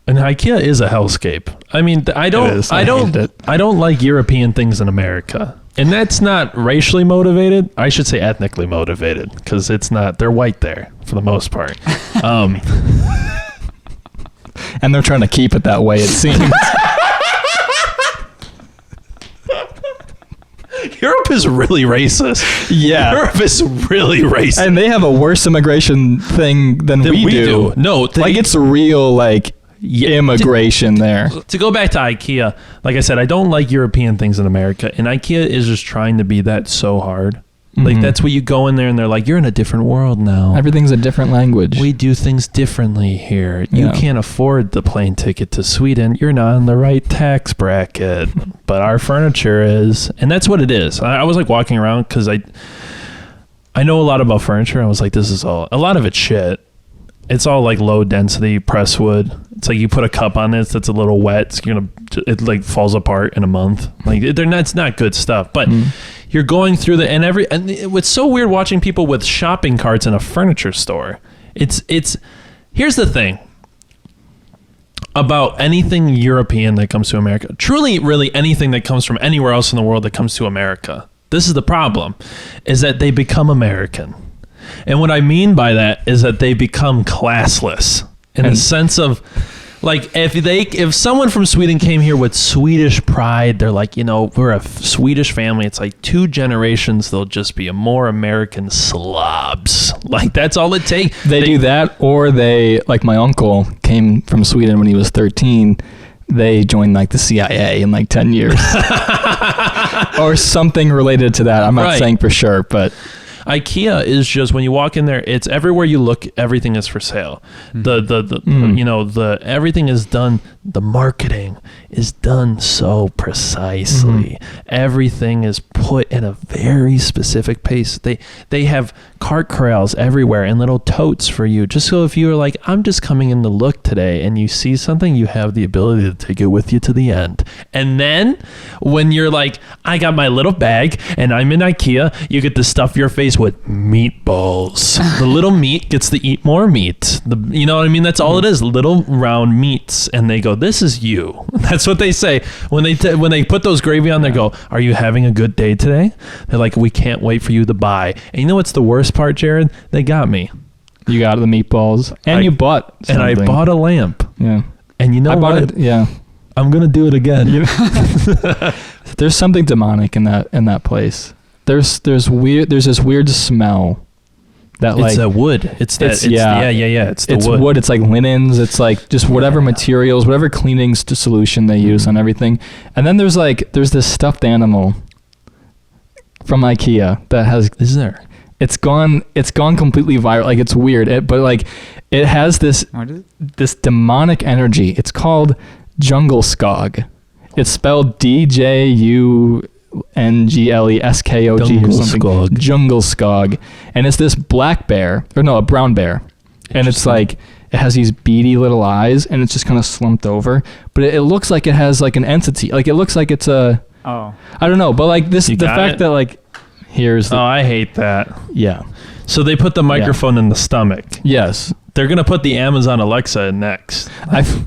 And IKEA is a hellscape. I mean, I don't like European things in America. And that's not racially motivated. I should say ethnically motivated, because it's not, they're white there for the most part. And they're trying to keep it that way, it seems. Europe is really racist. Yeah. Europe is really racist. And they have a worse immigration thing than we do. No. Like, it's real, like, immigration there. To go back to IKEA, like I said, I don't like European things in America. And IKEA is just trying to be that so hard. Like, that's what you go in there and they're like, you're in a different world now. Everything's a different language. We do things differently here. You can't afford the plane ticket to Sweden. You're not in the right tax bracket. But our furniture is. And that's what it is. I was like walking around because I know a lot about furniture. I was like, this is all, a lot of it's shit. It's all like low density press wood. It's like you put a cup on this that's a little wet. It like falls apart in a month. Like it's not good stuff. But you're going through and it's so weird watching people with shopping carts in a furniture store. It's here's the thing about anything European that comes to America. Truly, really anything that comes from anywhere else in the world that comes to America. This is the problem, is that they become American. And what I mean by that is that they become classless in the sense of, like, if someone from Sweden came here with Swedish pride, they're like, we're a Swedish family. It's like 2 generations, they'll just be a more American slobs. Like, that's all it takes. They do that, or they, like my uncle came from Sweden when he was 13. They joined like the CIA in like 10 years. Or something related to that. I'm not saying for sure, but... IKEA is just, when you walk in there, it's everywhere you look, everything is for sale. Everything is done. The marketing is done so precisely. Everything is put in a very specific pace. They have cart corrals everywhere and little totes for you. Just so if you're like, I'm just coming in to look today, and you see something, you have the ability to take it with you to the end. And then when you're like, I got my little bag and I'm in IKEA, you get to stuff your face with meatballs. The little meat gets to eat more meat. You know what I mean? That's all it is. Little round meats. And they go, this is you. That's what they say. When they put those gravy on, they go, are you having a good day today? They're like, we can't wait for you to buy. And you know what's the worst part, Jared? They got me. You got the meatballs. And you bought something. And I bought a lamp. Yeah. And you know what? Yeah. I'm going to do it again. There's something demonic in that place. There's this weird smell that, like, it's a wood. It's the It's wood. wood. It's like linens. It's like just whatever materials, whatever cleaning solution they use on everything. And then there's this stuffed animal from IKEA that has. Is there? It's gone completely viral. Like, it's weird. But like, it has this demonic energy. It's called Djungleskog. It's spelled Djungleskog or something. Djungleskog. And it's this black bear, or no, a brown bear. And it's like, it has these beady little eyes, and it's just kind of slumped over. But it looks like it has like an entity. Like, it looks like it's a... Oh. I don't know, but like the fact that like, here's the... Oh, I hate that. Yeah. So they put the microphone in the stomach. Yes. They're going to put the Amazon Alexa next.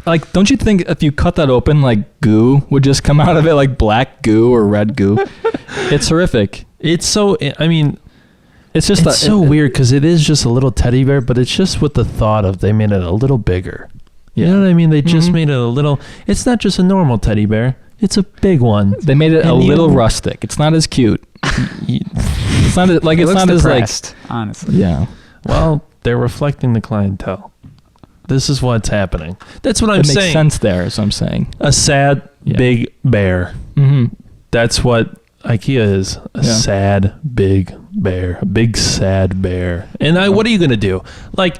Like, don't you think if you cut that open, like, goo would just come out of it, like black goo or red goo? It's horrific. It's so, I mean, it's just so weird, because it is just a little teddy bear, but it's just with the thought of they made it a little bigger. You know what I mean? They just made it a little, it's not just a normal teddy bear. It's a big one. They made it a little rustic. It's not as cute. It's not like, it's not as like, honestly. Yeah. Well, they're reflecting the clientele. This is what's happening. That's what I'm saying. It makes sense there, is what I'm saying. A sad, big bear. That's what IKEA is. A sad, big bear. A big, sad bear. And what are you going to do? Like,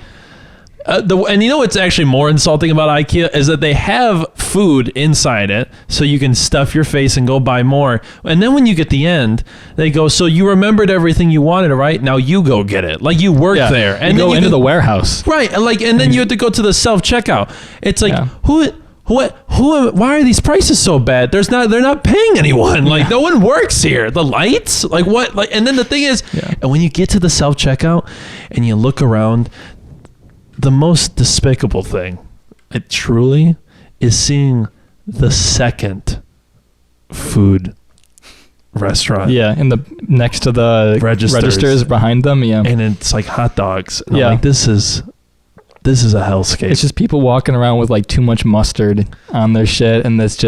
and you know what's actually more insulting about IKEA is that they have food inside it, so you can stuff your face and go buy more. And then when you get the end, they go, so you remembered everything you wanted, right? Now you go get it. Like, you work there. And you go into the warehouse. Right. Like, and then you have to go to the self-checkout. It's like, why are these prices so bad? They're not paying anyone. Like, no one works here. The lights, like, what? Like, and then the thing is, and when you get to the self-checkout and you look around, the most despicable thing, truly, is seeing the second food restaurant. Yeah, in the next to the registers behind them. Yeah, and it's like hot dogs. And yeah, I'm like, this is a hellscape. It's just people walking around with like too much mustard on their shit, and it's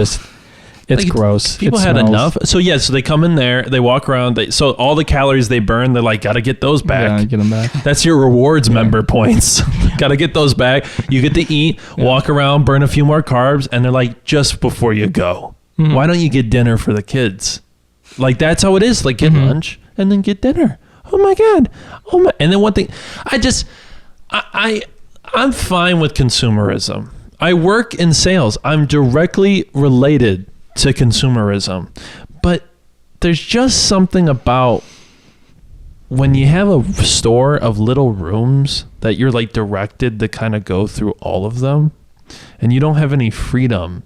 like, gross. People had enough. So so they come in there, they walk around. So all the calories they burn, they're like, gotta get those back. Yeah, get them back. That's your rewards member points. Gotta get those back. You get to eat, walk around, burn a few more carbs, and they're like, just before you go, why don't you get dinner for the kids? Like, that's how it is. Like, get lunch and then get dinner. Oh my God. Oh my. And then one thing, I'm fine with consumerism. I work in sales. I'm directly related to consumerism. But there's just something about when you have a store of little rooms that you're like directed to kind of go through all of them, and you don't have any freedom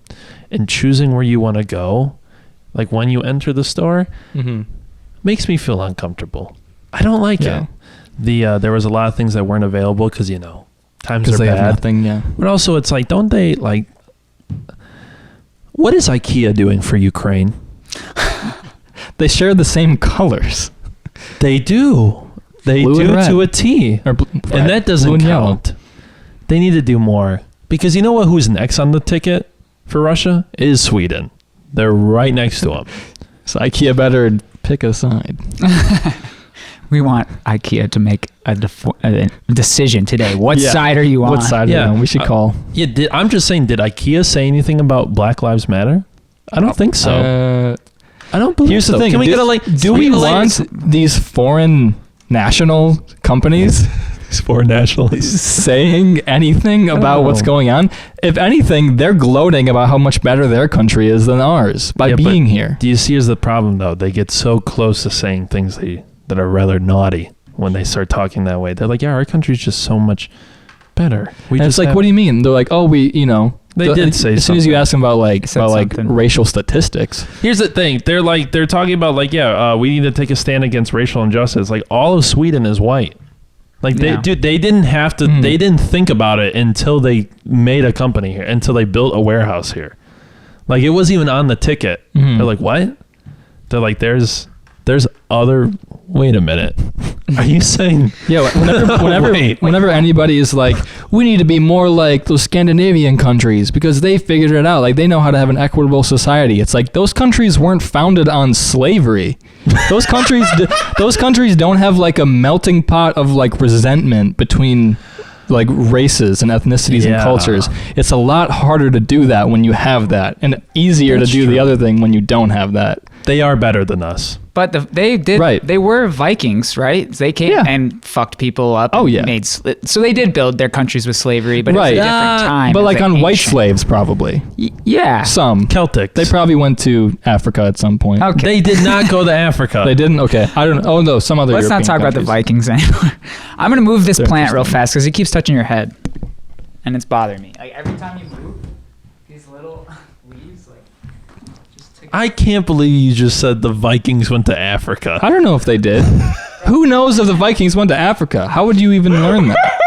in choosing where you want to go. Like when you enter the store, makes me feel uncomfortable. I don't like it. There was a lot of things that weren't available because, times are bad. Have nothing, But also it's like, don't they like, what is IKEA doing for Ukraine? They share the same colors. They do. They blue do and to a T. And that doesn't count. Yellow. They need to do more. Because you know what? Who's next on the ticket for Russia? Is Sweden. They're right next to them. So IKEA better pick a side. We want IKEA to make a decision today. What side are you on? What side are you on? We should call. I'm just saying, did IKEA say anything about Black Lives Matter? I don't think so. I don't believe Here's so. the thing. Can we get a do we want these foreign national companies foreign nationalists saying anything about what's going on? If anything, they're gloating about how much better their country is than ours by being here. Do you see here's the problem though? They get so close to saying things that are rather naughty when they start talking that way. They're like, yeah, our country's just so much better. It's like, what do you mean? They're like, oh, they did say as soon as you ask them about something. racial statistics. Here's the thing. They're talking about we need to take a stand against racial injustice. Like all of Sweden is white. Like they didn't have to, they didn't think about it until they made a company here, until they built a warehouse here. Like it wasn't even on the ticket. They're like, what? They're like, there's other, wait a minute. Are you saying? Yeah, whenever anybody is like, we need to be more like those Scandinavian countries because they figured it out. Like they know how to have an equitable society. It's like those countries weren't founded on slavery. Those countries don't have like a melting pot of like resentment between like races and ethnicities and cultures. It's a lot harder to do that when you have that, and easier to do the other thing when you don't have that. They are better than us. But they did. Right. They were Vikings, right? They came and fucked people up. Oh yeah. So they did build their countries with slavery, but it's a different time. But like on white slaves, probably. Yeah. Some Celtic. They probably went to Africa at some point. Okay. They did not go to Africa. They didn't. Okay. I don't know. Oh no, some other. Let's European not talk countries. about the Vikings anymore. I'm gonna move this plant real fast because it keeps touching your head, and it's bothering me. Like every time you move, these little leaves like. I can't believe you just said the Vikings went to Africa. I don't know if they did. Who knows if the Vikings went to Africa? How would you even learn that?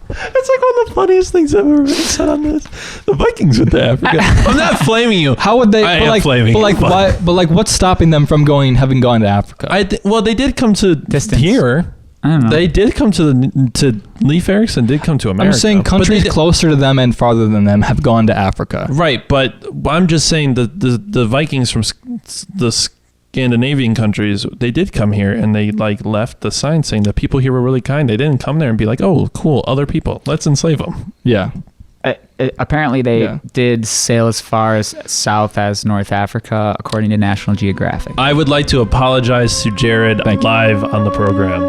It's like one of the funniest things I've ever said on this. The Vikings went to Africa. I'm not flaming you. How would they? I am flaming you. Why? But like, what's stopping them from having gone to Africa? Well, they did come to here. I don't know. They did come to Leif Erikson did come to America. I'm saying countries closer to them and farther than them have gone to Africa. Right, but I'm just saying the Vikings from the Scandinavian countries, they did come here and they like left the sign saying the people here were really kind. They didn't come there and be like, oh, cool, other people, let's enslave them. Yeah. Apparently they did sail as far as south as North Africa, according to National Geographic. I would like to apologize to Jared live on the program.